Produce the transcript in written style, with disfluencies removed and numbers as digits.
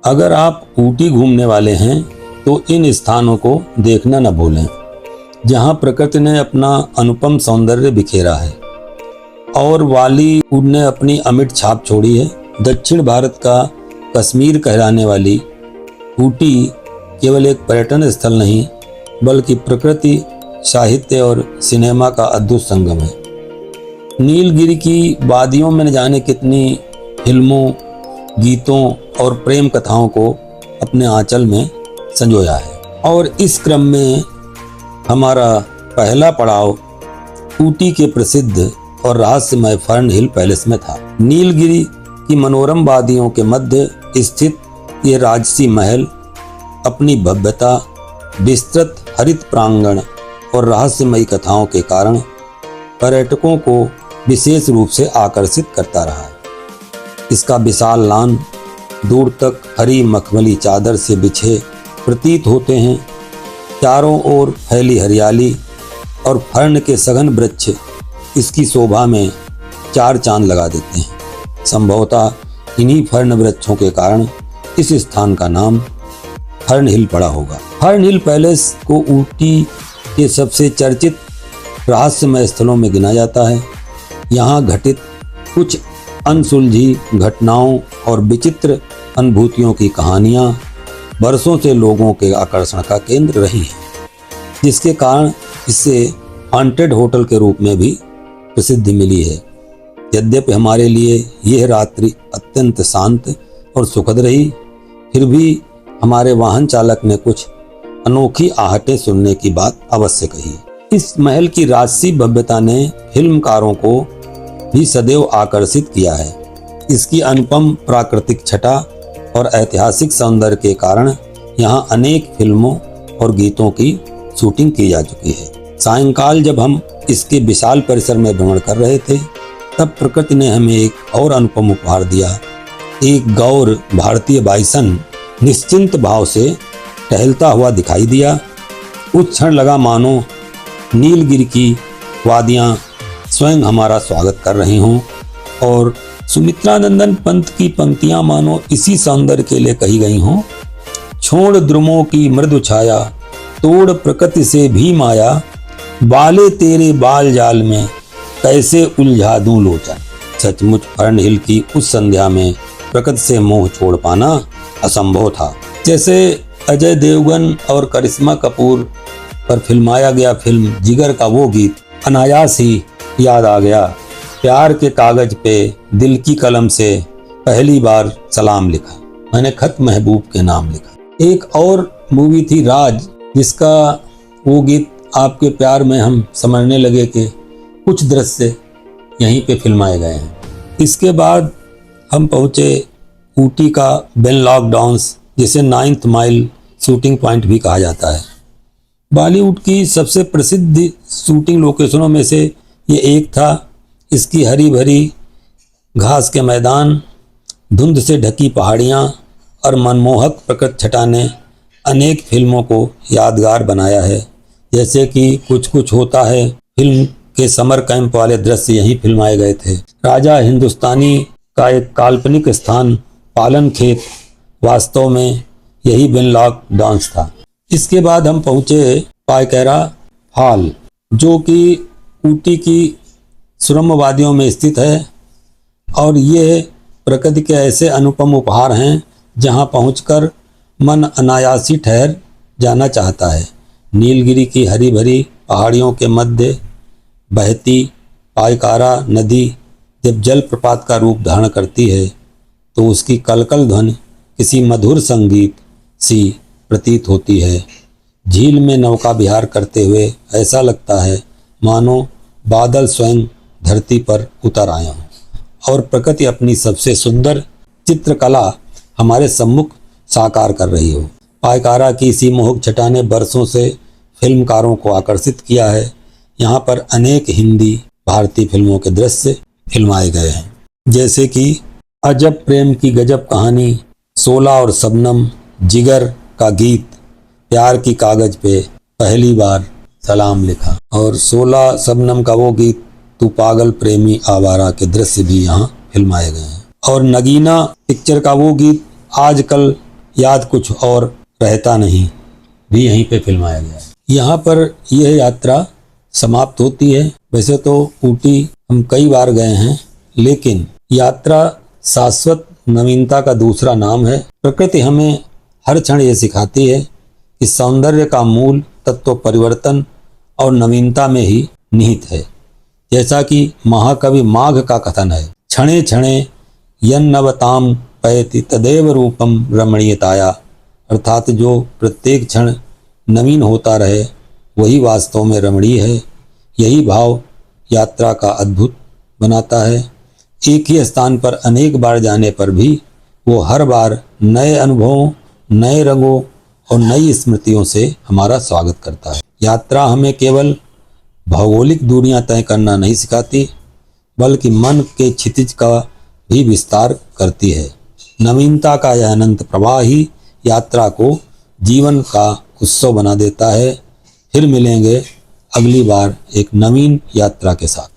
अगर आप ऊटी घूमने वाले हैं तो इन स्थानों को देखना न भूलें, जहां प्रकृति ने अपना अनुपम सौंदर्य बिखेरा है और बॉलीवुड ने अपनी अमिट छाप छोड़ी है। दक्षिण भारत का कश्मीर कहलाने वाली ऊटी केवल एक पर्यटन स्थल नहीं, बल्कि प्रकृति, साहित्य और सिनेमा का अद्भुत संगम है। नीलगिरी की वादियों में न जाने कितनी फिल्मों, गीतों और प्रेम कथाओं को अपने आंचल में संजोया है। और इस क्रम में हमारा पहला पड़ाव ऊटी के प्रसिद्ध और रहस्यमय फर्न हिल पैलेस में था। नीलगिरी की मनोरम वादियों के मध्य स्थित ये राजसी महल अपनी भव्यता, विस्तृत हरित प्रांगण और रहस्यमयी कथाओं के कारण पर्यटकों को विशेष रूप से आकर्षित करता रहा है। इसका विशाल लॉन दूर तक हरी मखमली चादर से बिछे प्रतीत होते हैं। चारों ओर फैली हरियाली और फर्न के सघन वृक्ष इसकी शोभा में चार चांद लगा देते हैं। संभवतः इन्हीं फर्न वृक्षों के कारण इस स्थान का नाम फर्न हिल पड़ा होगा। फर्न हिल पैलेस को ऊटी के सबसे चर्चित रहस्यमय स्थलों में गिना जाता है। यहाँ घटित कुछ अनसुलझी घटनाओं और विचित्र अनुभूतियों की कहानियाँ बरसों से लोगों के आकर्षण का केंद्र रही हैं, जिसके कारण इसे हॉन्टेड होटल के रूप में भी प्रसिद्धि मिली है। यद्यपि हमारे लिए यह रात्रि अत्यंत शांत और सुखद रही, फिर भी हमारे वाहन चालक ने कुछ अनोखी आहटें सुनने की बात अवश्य कही। इस महल की राजसी भव्यता ने फिल्मकारों को भी सदैव आकर्षित किया है। इसकी अनुपम प्राकृतिक छटा और ऐतिहासिक सौंदर्य के कारण यहाँ अनेक फिल्मों और गीतों की शूटिंग की जा चुकी है। सायंकाल जब हम इसके विशाल परिसर में भ्रमण कर रहे थे, तब प्रकृति ने हमें एक और अनुपम उपहार दिया। एक गौर भारतीय बाइसन निश्चिंत भाव से टहलता हुआ दिखाई दिया। उस क्षण लगा मानो नीलगिरी की वादियाँ स्वयं हमारा स्वागत कर रही हों और सुमित्रानंदन पंत की पंक्तियां मानो इसी सौंदर्य के लिए कही गई हों। छोड़ द्रुमों की मृदु छाया, तोड़ प्रकृति से भी माया, बाले तेरे बाल जाल में कैसे उलझा दूं लोचन। सचमुच फर्न हिल की उस संध्या में प्रकृति से मोह छोड़ पाना असंभव था। जैसे अजय देवगन और करिश्मा कपूर पर फिल्माया गया फिल्म जिगर का वो गीत अनायास ही याद आ गया। प्यार के कागज पे दिल की कलम से पहली बार सलाम लिखा, मैंने खत महबूब के नाम लिखा। एक और मूवी थी राज, जिसका वो गीत आपके प्यार में हम समझने लगे कि कुछ दृश्य यहीं पे फिल्माए गए हैं। इसके बाद हम पहुँचे ऊटी का बेन लॉक डाउन्स, जिसे 9th माइल शूटिंग पॉइंट भी कहा जाता है। बॉलीवुड की सबसे प्रसिद्ध शूटिंग लोकेशनों में से ये एक था। इसकी हरी भरी घास के मैदान, धुंध से ढकी पहाड़ियाँ और मनमोहक प्रकृति छटा ने अनेक फिल्मों को यादगार बनाया है। जैसे कि कुछ कुछ होता है फिल्म के समर कैंप वाले दृश्य यहीं फिल्माए गए थे। राजा हिंदुस्तानी का एक काल्पनिक स्थान पालन खेत वास्तव में यही बेन लॉक डाउन्स था। इसके बाद हम पहुँचे पायकेरा फॉल, जो कि ऊटी की सुरम्य वादियों में स्थित है और ये प्रकृति के ऐसे अनुपम उपहार हैं जहां पहुंचकर मन अनायासी ठहर जाना चाहता है। नीलगिरी की हरी भरी पहाड़ियों के मध्य बहती पायकारा नदी जब जलप्रपात का रूप धारण करती है तो उसकी कलकल ध्वनि किसी मधुर संगीत सी प्रतीत होती है। झील में नौका विहार करते हुए ऐसा लगता है मानो बादल स्वयं धरती पर उतर आए हों और प्रकृति अपनी सबसे सुंदर चित्रकला हमारे सम्मुख साकार कर रही हो। पायकारा की इसी मोहक छटा ने बरसों से फिल्मकारों को आकर्षित किया है। यहाँ पर अनेक हिंदी, भारतीय फिल्मों के दृश्य फिल्माए गए हैं, जैसे कि अजब प्रेम की गजब कहानी, 16 और शबनम, जिगर का गीत, प्यार की कागज पे पहली बार सलाम लिखा और 16 शबनम का वो गीत तू पागल प्रेमी आवारा के दृश्य भी यहाँ फिल्माए गए हैं। और नगीना पिक्चर का वो गीत आजकल याद कुछ और रहता नहीं भी यहीं पे फिल्माया गया है। यहाँ पर यह यात्रा समाप्त होती है। वैसे तो ऊटी हम कई बार गए हैं, लेकिन यात्रा शाश्वत नवीनता का दूसरा नाम है। प्रकृति हमें हर क्षण ये सिखाती है कि सौंदर्य का मूल तत्व परिवर्तन और नवीनता में ही निहित है। जैसा कि महाकवि माघ का कथन है, क्षणे क्षणे यन्नवताम पयति तदेव रूपम रमणीयताया, अर्थात जो प्रत्येक क्षण नवीन होता रहे वही वास्तव में रमणीय है। यही भाव यात्रा का अद्भुत बनाता है। एक ही स्थान पर अनेक बार जाने पर भी वो हर बार नए अनुभवों, नए रंगों और नई स्मृतियों से हमारा स्वागत करता है। यात्रा हमें केवल भौगोलिक दूरियां तय करना नहीं सिखाती, बल्कि मन के क्षितिज का भी विस्तार करती है। नवीनता का यह अनंत प्रवाह ही यात्रा को जीवन का उत्सव बना देता है। फिर मिलेंगे अगली बार एक नवीन यात्रा के साथ।